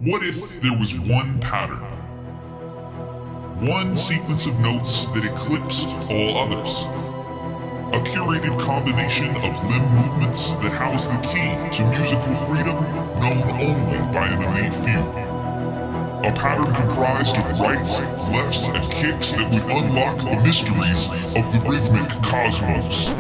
What if there was one pattern? One sequence of notes that eclipsed all others. A curated combination of limb movements that house the key to musical freedom known only by an innate few. A pattern comprised of rights, lefts, and kicks that would unlock the mysteries of the rhythmic cosmos.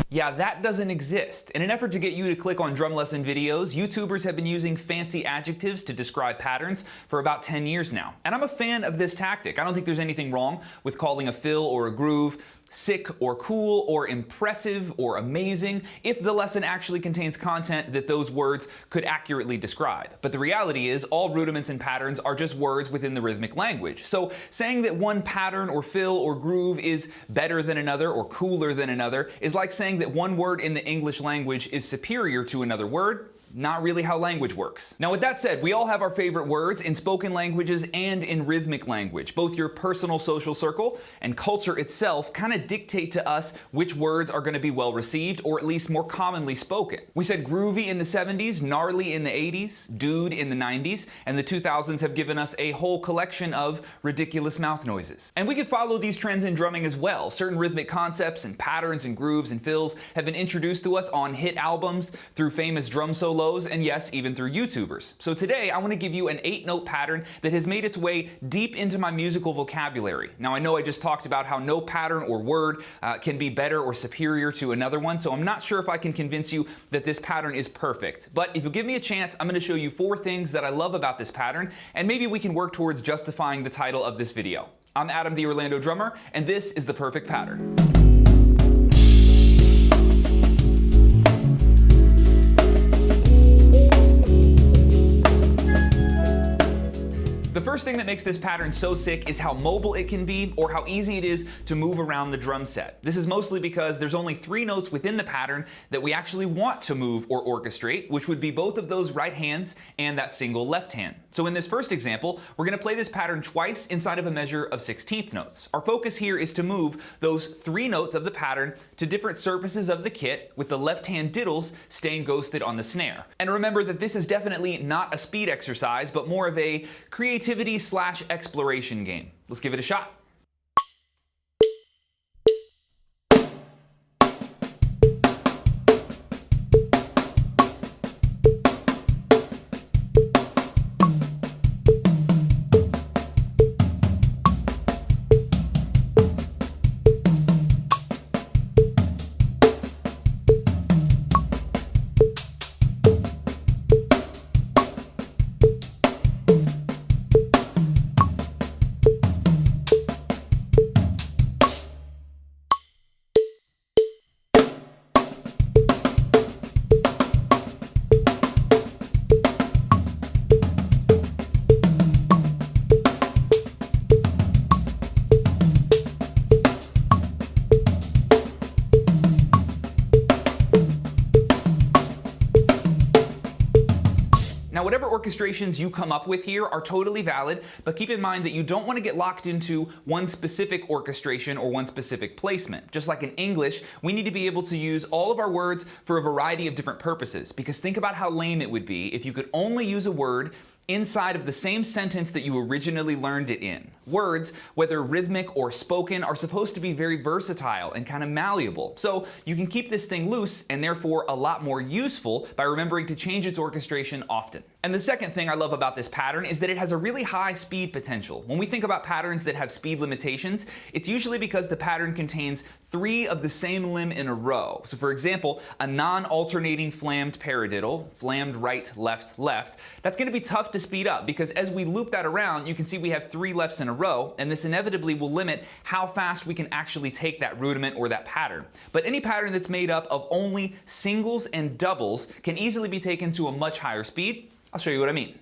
Yeah, that doesn't exist. In an effort to get you to click on drum lesson videos, YouTubers have been using fancy adjectives to describe patterns for about 10 years now. And I'm a fan of this tactic. I don't think there's anything wrong with calling a fill or a groove sick or cool or impressive or amazing if the lesson actually contains content that those words could accurately describe. But the reality is all rudiments and patterns are just words within the rhythmic language. So saying that one pattern or fill or groove is better than another or cooler than another is like saying that one word in the English language is superior to another word. Not really how language works. Now with that said, we all have our favorite words in spoken languages and in rhythmic language. Both your personal social circle and culture itself kind of dictate to us which words are going to be well received or at least more commonly spoken. We said groovy in the 70s, gnarly in the 80s, dude in the 90s, and the 2000s have given us a whole collection of ridiculous mouth noises. And we could follow these trends in drumming as well. Certain rhythmic concepts and patterns and grooves and fills have been introduced to us on hit albums, through famous drum solos, and yes, even through YouTubers. So today I want to give you an 8-note pattern that has made its way deep into my musical vocabulary. Now I know I just talked about how no pattern or word can be better or superior to another one, so I'm not sure if I can convince you that this pattern is perfect. But if you'll give me a chance, I'm going to show you 4 things that I love about this pattern, and maybe we can work towards justifying the title of this video. I'm Adam the Orlando Drummer, and this is the perfect pattern. The first thing that makes this pattern so sick is how mobile it can be, or how easy it is to move around the drum set. This is mostly because there's only 3 notes within the pattern that we actually want to move or orchestrate, which would be both of those right hands and that single left hand. So in this first example, we're going to play this pattern twice inside of a measure of 16th notes. Our focus here is to move those 3 notes of the pattern to different surfaces of the kit, with the left hand diddles staying ghosted on the snare. And remember that this is definitely not a speed exercise, but more of a creativity/exploration game. Let's give it a shot. Now, whatever orchestrations you come up with here are totally valid, but keep in mind that you don't want to get locked into one specific orchestration or one specific placement. Just like in English, we need to be able to use all of our words for a variety of different purposes, because think about how lame it would be if you could only use a word inside of the same sentence that you originally learned it in. Words, whether rhythmic or spoken, are supposed to be very versatile and kind of malleable. So you can keep this thing loose and therefore a lot more useful by remembering to change its orchestration often. And the second thing I love about this pattern is that it has a really high speed potential. When we think about patterns that have speed limitations, it's usually because the pattern contains 3 of the same limb in a row. So for example, a non-alternating flammed paradiddle, flammed right, left, left, that's going to be tough to speed up, because as we loop that around, you can see we have 3 lefts in a row, and this inevitably will limit how fast we can actually take that rudiment or that pattern. But any pattern that's made up of only singles and doubles can easily be taken to a much higher speed. I'll show you what I mean.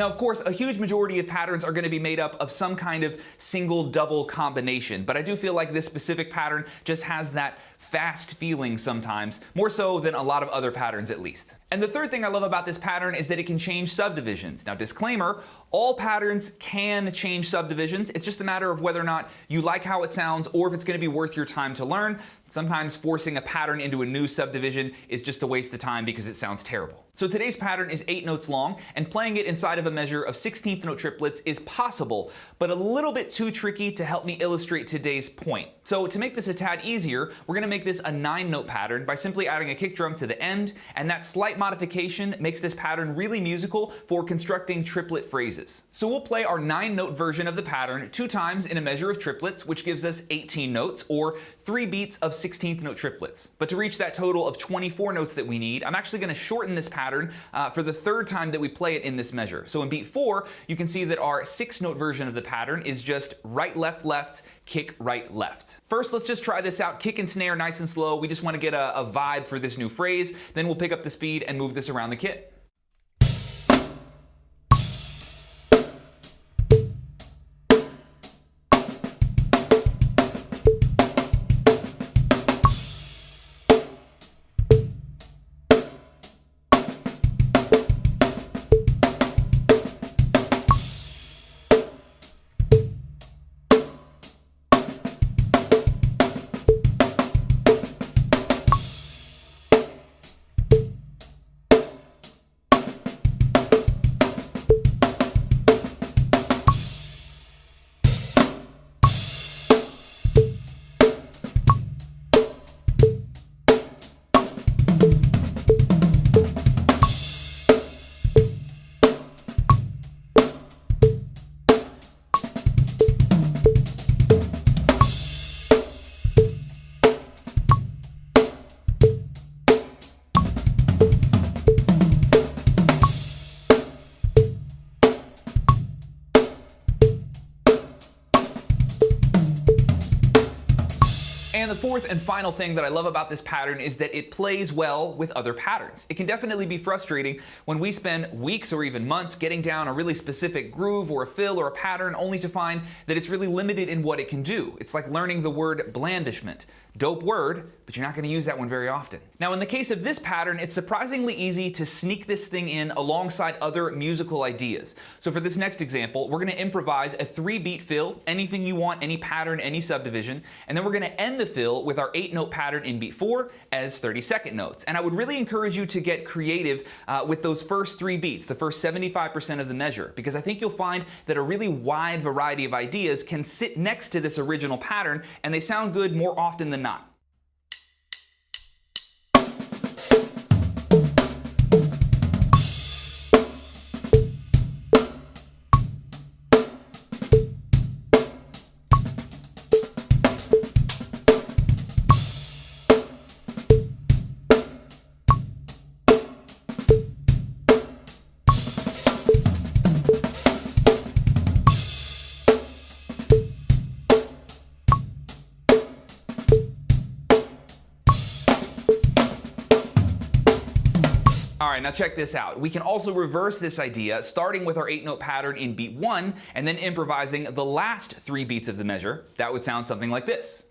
Now, of course, a huge majority of patterns are going to be made up of some kind of single-double combination, but I do feel like this specific pattern just has that fast feeling sometimes, more so than a lot of other patterns at least. And the third thing I love about this pattern is that it can change subdivisions. Now, disclaimer, all patterns can change subdivisions. It's just a matter of whether or not you like how it sounds or if it's going to be worth your time to learn. Sometimes forcing a pattern into a new subdivision is just a waste of time because it sounds terrible. So today's pattern is 8 notes long, and playing it inside of a measure of 16th note triplets is possible, but a little bit too tricky to help me illustrate today's point. So to make this a tad easier, we're going to make this a 9-note pattern by simply adding a kick drum to the end, and that slight modification makes this pattern really musical for constructing triplet phrases. So we'll play our 9-note version of the pattern 2 times in a measure of triplets, which gives us 18 notes, or 3 beats of 16th note triplets. But to reach that total of 24 notes that we need, I'm actually going to shorten this pattern for the 3rd time that we play it in this measure. So in beat 4, you can see that our 6-note version of the pattern is just right, left, left, kick, right, left. First, let's just try this out. Kick and snare nice and slow. We just want to get a vibe for this new phrase. Then we'll pick up the speed and move this around the kit. And the fourth and final thing that I love about this pattern is that it plays well with other patterns. It can definitely be frustrating when we spend weeks or even months getting down a really specific groove or a fill or a pattern only to find that it's really limited in what it can do. It's like learning the word blandishment. Dope word, but you're not going to use that one very often. Now, in the case of this pattern, it's surprisingly easy to sneak this thing in alongside other musical ideas. So for this next example, we're going to improvise a 3-beat fill, anything you want, any pattern, any subdivision, and then we're going to end the fill with our 8-note pattern in beat 4 as 32nd notes. And I would really encourage you to get creative with those first 3 beats, the first 75% of the measure, because I think you'll find that a really wide variety of ideas can sit next to this original pattern, and they sound good more often than not. Alright, now check this out. We can also reverse this idea, starting with our 8-note pattern in beat 1, and then improvising the last 3 beats of the measure. That would sound something like this.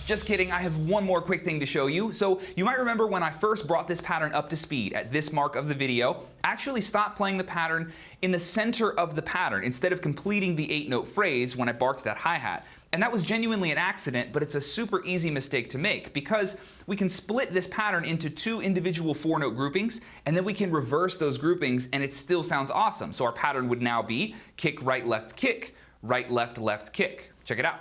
Just kidding, I have one more quick thing to show you. So you might remember when I first brought this pattern up to speed at this mark of the video, I actually stopped playing the pattern in the center of the pattern instead of completing the 8-note phrase when I barked that hi-hat. And that was genuinely an accident, but it's a super easy mistake to make because we can split this pattern into 2 individual 4-note groupings, and then we can reverse those groupings and it still sounds awesome. So our pattern would now be kick, right, left, kick, right, left, left, kick. Check it out.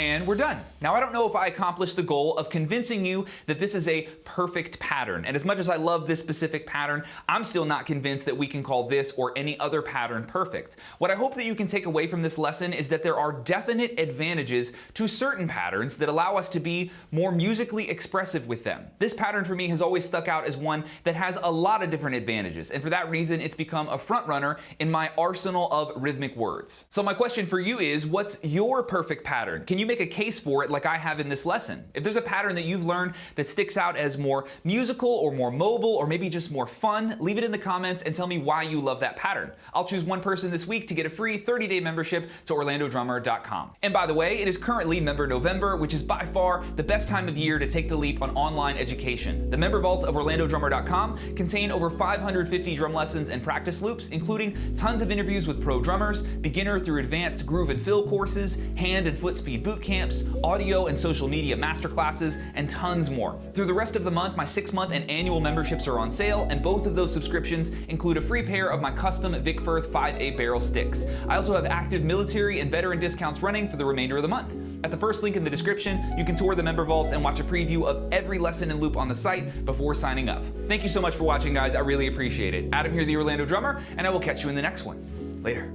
and we're done. Now, I don't know if I accomplished the goal of convincing you that this is a perfect pattern. And as much as I love this specific pattern, I'm still not convinced that we can call this or any other pattern perfect. What I hope that you can take away from this lesson is that there are definite advantages to certain patterns that allow us to be more musically expressive with them. This pattern for me has always stuck out as one that has a lot of different advantages, and for that reason, it's become a front runner in my arsenal of rhythmic words. So my question for you is, what's your perfect pattern? Can you make a case for it like I have in this lesson? If there's a pattern that you've learned that sticks out as more musical or more mobile or maybe just more fun, leave it in the comments and tell me why you love that pattern. I'll choose one person this week to get a free 30-day membership to orlandodrummer.com. And by the way, it is currently Member November, which is by far the best time of year to take the leap on online education. The member vaults of orlandodrummer.com contain over 550 drum lessons and practice loops, including tons of interviews with pro drummers, beginner through advanced groove and fill courses, hand and foot speed boot camps, audio and social media masterclasses, and tons more. Through the rest of the month, my 6-month and annual memberships are on sale, and both of those subscriptions include a free pair of my custom Vic Firth 5/8 barrel sticks. I also have active military and veteran discounts running for the remainder of the month. At the first link in the description, you can tour the member vaults and watch a preview of every lesson and loop on the site before signing up. Thank you so much for watching, guys. I really appreciate it. Adam here, the Orlando Drummer, and I will catch you in the next one. Later.